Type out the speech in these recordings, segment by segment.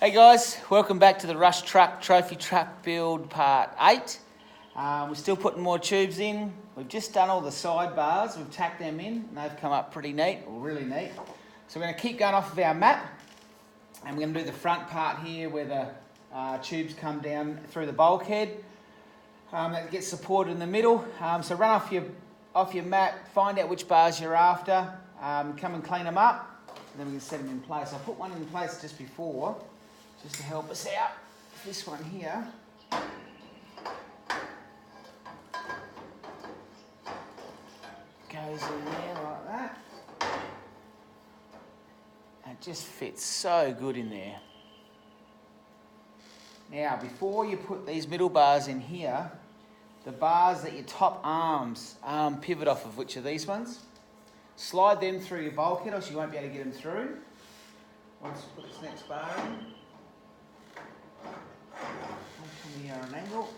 Hey guys, welcome back to the Rush Truck Trophy Truck Build Part 8. We're still putting more tubes in. We've just done all the side bars, we've tacked them in, and they've come up pretty neat, or really neat. So we're going to keep going off of our map, and we're going to do the front part here where the tubes come down through the bulkhead. That gets supported in the middle. So run off your map, find out which bars you're after, come and clean them up, and then we can set them in place. I put one in place just before, just to help us out. This one here. Goes in there like that. It just fits so good in there. Now, before you put these middle bars in here, the bars that your top arms pivot off of, which are these ones, slide them through your bulkhead or you won't be able to get them through. Once you put this next bar in, come here on an angle.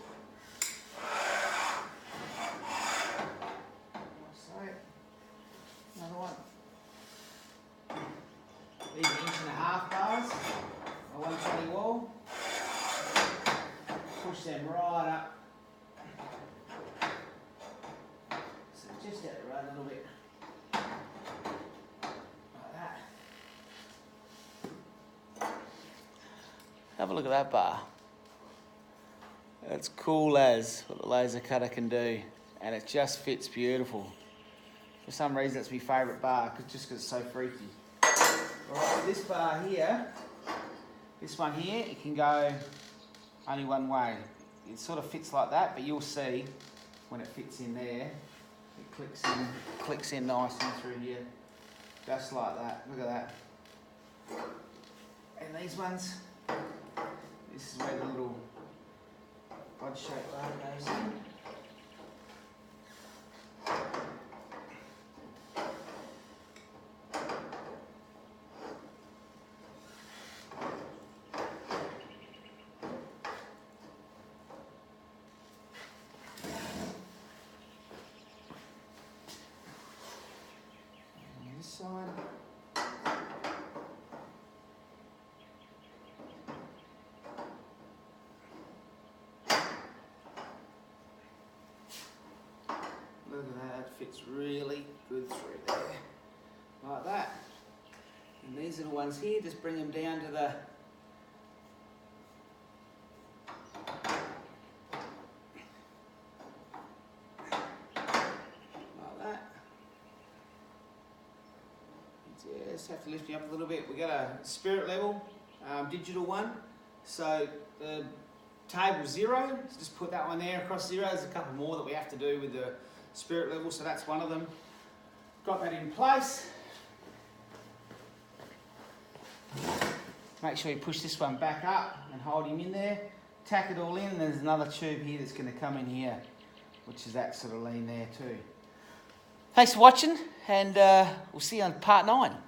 Another one. These are 1.5 bars, a 120 wall. Push them right up. So just out the road a little bit. Like that. Have a look at that bar. That's cool as what the laser cutter can do, and it just fits beautiful. For some reason, it's my favourite bar, just because it's so freaky. Alright, this bar here, this one here, it can go only one way. It sort of fits like that, but you'll see when it fits in there, it clicks in nice and through here, just like that. Look at that. And these ones, this is where the little odd-shaped bar goes in. Side. Look at that, it fits really good through there. Like that. And these little ones here, just bring them down to the just have to lift you up a little bit. We got a spirit level, digital one. So the table 0, so just put that one there across 0. There's a couple more that we have to do with the spirit level, so that's one of them. Got that in place. Make sure you push this one back up and hold him in there. Tack it all in, and there's another tube here that's going to come in here, which is that sort of lean there too. Thanks for watching, and we'll see you on part 9.